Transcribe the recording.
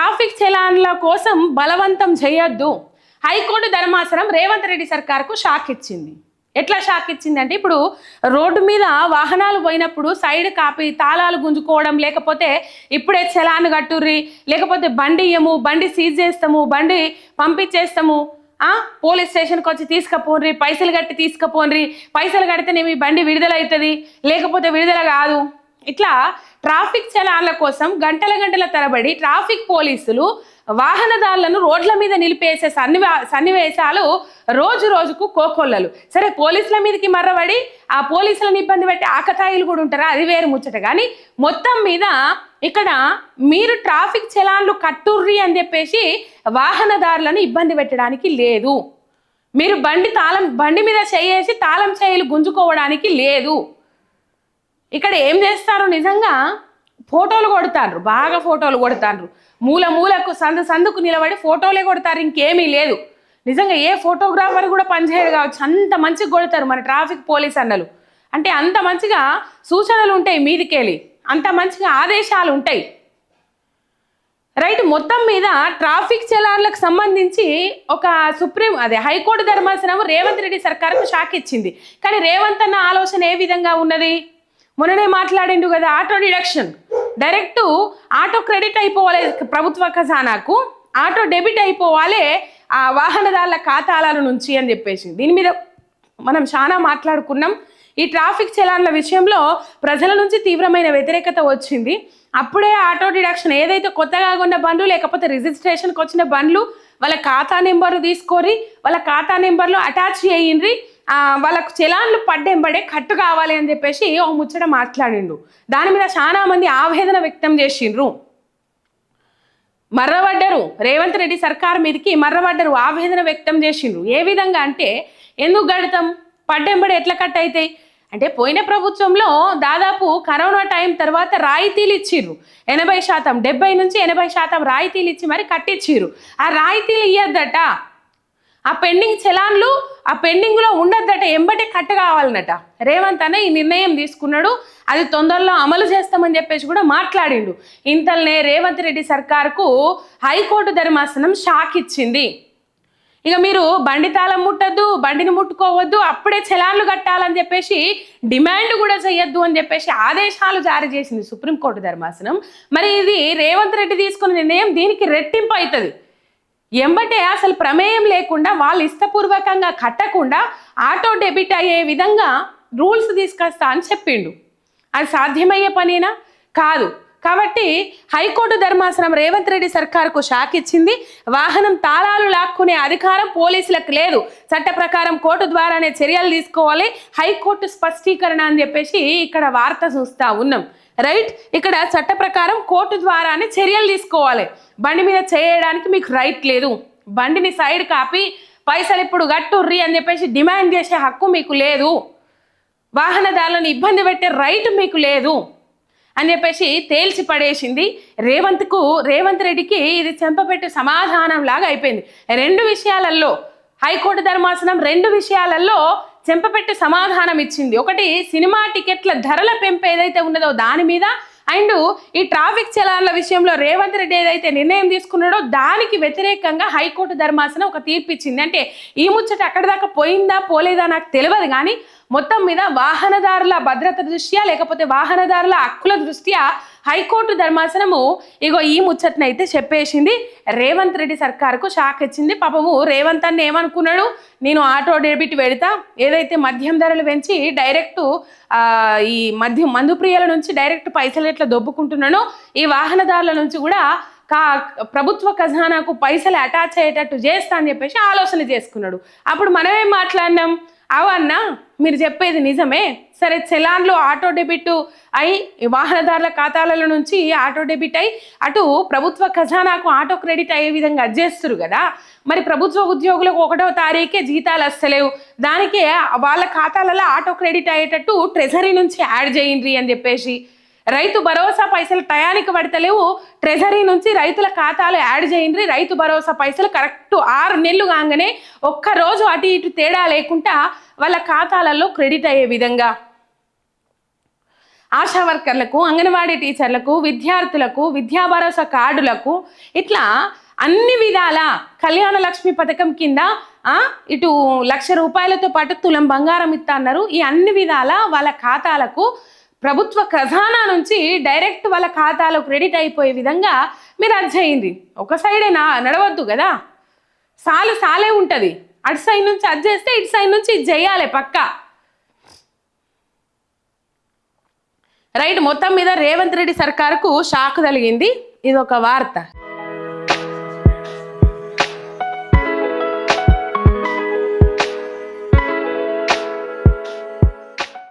Traffic చలాన్ల కోసం బలవంతం చేయొద్దు. హైకోర్టు ధర్మాసనం రేవంత్ రెడ్డి సర్కార్కు షాక్ ఇచ్చింది. ఎట్లా షాక్ ఇచ్చిందంటే, ఇప్పుడు రోడ్డు మీద వాహనాలు పోయినప్పుడు సైడ్ కాపీ తాళాలు గుంజుకోవడం, లేకపోతే ఇప్పుడే చలాన్ కట్టుర్రి, లేకపోతే బండి ఇయ్యము, బండి సీజ్ చేస్తాము, బండి పంపించేస్తాము, పోలీస్ స్టేషన్కి వచ్చి తీసుకుపోన్రి, పైసలు కట్టి తీసుకుపోన్రి, పైసలు కడితేనే మీ బండి విడుదల అవుతుంది, లేకపోతే విడుదల కాదు. ఇట్లా ట్రాఫిక్ చలాన్ల కోసం గంటల గంటల తరబడి ట్రాఫిక్ పోలీసులు వాహనదారులను రోడ్ల మీద నిలిపేసే సన్నివేశాలు రోజు రోజుకు కోకొల్లలు. సరే, పోలీసుల మీదకి మర్రబడి ఆ పోలీసులను ఇబ్బంది పెట్టి ఆకతాయిలు కూడా ఉంటారా, అది వేరు ముచ్చట. కానీ మొత్తం మీద ఇక్కడ మీరు ట్రాఫిక్ చలాన్లు కట్టుర్రి అని చెప్పేసి వాహనదారులను ఇబ్బంది పెట్టడానికి లేదు. మీరు బండి మీద చేయేసి తాళం చేయిలు గుంజుకోవడానికి లేదు. ఇక్కడ ఏం చేస్తారు, నిజంగా ఫోటోలు కొడతారు, బాగా ఫోటోలు కొడతారు, మూలకు సందుకు నిలబడి ఫోటోలే కొడతారు, ఇంకేమీ లేదు. నిజంగా ఏ ఫోటోగ్రాఫర్ కూడా పనిచేయడు కావచ్చు, అంత మంచిగా కొడతారు మన ట్రాఫిక్ పోలీస్ అన్నలు. అంటే అంత మంచిగా సూచనలు ఉంటాయి మీదికెళ్ళి, అంత మంచిగా ఆదేశాలు ఉంటాయి. రైట్. మొత్తం మీద ట్రాఫిక్ చలాన్లకు సంబంధించి ఒక హైకోర్టు ధర్మాసనం రేవంత్ రెడ్డి సర్కార్కు షాక్ ఇచ్చింది. కానీ రేవంత్ అన్న ఆలోచన ఏ విధంగా ఉన్నది, మొన్ననే మాట్లాడిండు కదా, auto deduction, direct auto credit అయిపోవాలి ప్రభుత్వ ఖజానాకు, ఆటో డెబిట్ అయిపోవాలి ఆ వాహనదారుల ఖాతాల నుంచి అని చెప్పేసి. దీని మీద మనం చాలా మాట్లాడుకున్నాం. ఈ ట్రాఫిక్ చలాన్ల విషయంలో ప్రజల నుంచి తీవ్రమైన వ్యతిరేకత వచ్చింది. అప్పుడే ఆటో డిడక్షన్ ఏదైతే కొత్తగా కొన్న బండ్లు, లేకపోతే రిజిస్ట్రేషన్కి వచ్చిన బండ్లు, వాళ్ళ ఖాతా నెంబర్లు తీసుకొని వాళ్ళ ఖాతా నెంబర్లు అటాచ్ చేయండి, వాళ్ళకు చలాన్లు పడ్డెంబడే కట్టు కావాలి అని చెప్పేసి ఓ ముచ్చట మాట్లాడిండు. దాని మీద చాలా మంది ఆవేదన వ్యక్తం చేసిండ్రు, మర్రబడ్డరు, రేవంత్ రెడ్డి సర్కార్ మీదకి మర్రబడ్డరు, ఆవేదన వ్యక్తం చేసిండ్రు. ఏ విధంగా అంటే, ఎందుకు గడతాం, పడ్డెంబడి ఎట్లా కట్ అవుతాయి అంటే, పోయిన ప్రభుత్వంలో దాదాపు కరోనా టైం తర్వాత రాయితీలు ఇచ్చిర్రు, 80%, 70 నుంచి 80% రాయితీలు ఇచ్చి మరి కట్టించిర్రు. ఆ రాయితీలు ఇయ్యద్దట, ఆ పెండింగ్ చలాన్లు ఆ పెండింగ్లో ఉండద్దట, ఎంబటే కట్ట కావాలన్నట. రేవంత్ అన్న ఈ నిర్ణయం తీసుకున్నాడు, అది తొందరలో అమలు చేస్తామని చెప్పేసి కూడా మాట్లాడిండు. ఇంతలోనే రేవంత్ రెడ్డి సర్కార్కు హైకోర్టు ధర్మాసనం షాక్ ఇచ్చింది. ఇక మీరు బండి తాళం ముట్టద్దు, బండిని ముట్టుకోవద్దు, అప్పుడే చలాన్లు కట్టాలని చెప్పేసి డిమాండ్ కూడా చేయొద్దు అని చెప్పేసి ఆదేశాలు జారీ చేసింది సుప్రీంకోర్టు ధర్మాసనం. మరి ఇది రేవంత్ రెడ్డి తీసుకున్న నిర్ణయం దీనికి రెట్టింపు అవుతుంది. ఎంబటే అసలు ప్రమేయం లేకుండా వాళ్ళు ఇష్టపూర్వకంగా కట్టకుండా ఆటో డెబిట్ అయ్యే విధంగా రూల్స్ తీసుకొస్తా అని చెప్పిండు. అది సాధ్యమయ్యే పనేనా? కాదు. కాబట్టి హైకోర్టు ధర్మాసనం రేవంత్ రెడ్డి సర్కార్కు షాక్ ఇచ్చింది. వాహనం తాళాలు లాక్కునే అధికారం పోలీసులకు లేదు, చట్ట ప్రకారం కోర్టు ద్వారానే చర్యలు తీసుకోవాలి, హైకోర్టు స్పష్టీకరణ అని చెప్పేసి ఇక్కడ వార్త చూస్తా ఉన్నాం. రైట్. ఇక్కడ చట్ట ప్రకారం కోర్టు ద్వారానే చర్యలు తీసుకోవాలి, బండి మీద చేయడానికి మీకు రైట్ లేదు, బండిని సైడ్ కాపీ పైసలు ఇప్పుడు గట్టుర్రి అని చెప్పేసి డిమాండ్ చేసే హక్కు మీకు లేదు, వాహనదారులను ఇబ్బంది పెట్టే రైట్ మీకు లేదు అని చెప్పేసి తేల్చి పడేసింది. రేవంత్ రెడ్డికి ఇది చెంపపెట్టే సమాధానం లాగా అయిపోయింది. 2 విషయాలలో హైకోర్టు ధర్మాసనం 2 విషయాలలో చెంపపెట్టి సమాధానం ఇచ్చింది. ఒకటి, సినిమా టికెట్ల ధరల పెంపు ఏదైతే ఉన్నదో దాని మీద, అండ్ ఈ ట్రాఫిక్ చలాన్ల విషయంలో రేవంత్ రెడ్డి ఏదైతే నిర్ణయం తీసుకున్నాడో దానికి వ్యతిరేకంగా హైకోర్టు ధర్మాసనం ఒక తీర్పు ఇచ్చింది. అంటే ఈ ముచ్చట అక్కడి దాకా పోయిందా పోలేదా నాకు తెలియదు, కానీ మొత్తం మీద వాహనదారుల భద్రత దృష్ట్యా, లేకపోతే వాహనదారుల హక్కుల దృష్ట్యా హైకోర్టు ధర్మాసనము ఇగో ఈ ముచ్చటనైతే చెప్పేసింది. రేవంత్ రెడ్డి సర్కార్కు షాక్ ఇచ్చింది. పాపము రేవంత్ అన్న ఏమనుకున్నాడు, నేను ఆటో డెబిట్ పెడతా, ఏదైతే మద్యం ధరలు పెంచి డైరెక్ట్ ఈ మందు ప్రియుల నుంచి డైరెక్ట్ పైసలు ఎట్లా దొబ్బుకుంటున్నానో, ఈ వాహనదారుల నుంచి కూడా ప్రభుత్వ ఖజానాకు పైసలు అటాచ్ అయ్యేటట్టు చేస్తా అని చెప్పేసి ఆలోచన చేసుకున్నాడు. అప్పుడు మనమేం మాట్లాడినాం, అవన్నా మీరు చెప్పేది నిజమే, సరే చలాన్లు ఆటో డెబిట్ అయి వాహనదారుల ఖాతాల నుంచి ఆటో డెబిట్ అయి అటు ప్రభుత్వ ఖజానాకు ఆటో క్రెడిట్ అయ్యే విధంగా చేస్తారు కదా, మరి ప్రభుత్వ ఉద్యోగులకు 1వ తారీఖే జీతాలు వస్తలేవు, దానికే వాళ్ళ ఖాతాలలో ఆటో క్రెడిట్ అయ్యేటట్టు ట్రెజరీ నుంచి యాడ్ చేయండి అని చెప్పేసి, రైతు భరోసా పైసలు టయానికి పడతలేవు, ట్రెజరీ నుంచి రైతుల ఖాతాలు యాడ్ చేయండి, రైతు భరోసా పైసలు కరెక్ట్ 6 నెలలు కాగానే ఒక్కరోజు అటు ఇటు తేడా లేకుండా వాళ్ళ ఖాతాలలో క్రెడిట్ అయ్యే విధంగా, ఆశా వర్కర్లకు, అంగన్వాడీ టీచర్లకు, విద్యార్థులకు, విద్యా భరోసా కార్డులకు, ఇట్లా అన్ని విధాల కళ్యాణ లక్ష్మి పథకం కింద ఇటు 1,00,000 రూపాయలతో పాటు తులం బంగారం ఇస్తా అన్నారు. ఈ అన్ని విధాల వాళ్ళ ఖాతాలకు ప్రభుత్వ ఖజానా నుంచి డైరెక్ట్ వాళ్ళ ఖాతాలో క్రెడిట్ అయిపోయే విధంగా మీరు అది చేయండి. ఒక సైడే నడవద్దు కదా, సాలే ఉంటుంది. అటు సైడ్ నుంచి అది చేస్తే ఇటు సైడ్ నుంచి ఇది చేయాలి పక్కా. రైట్, మొత్తం మీద రేవంత్ రెడ్డి సర్కారుకు షాక్ తగిలింది. ఇది ఒక వార్త.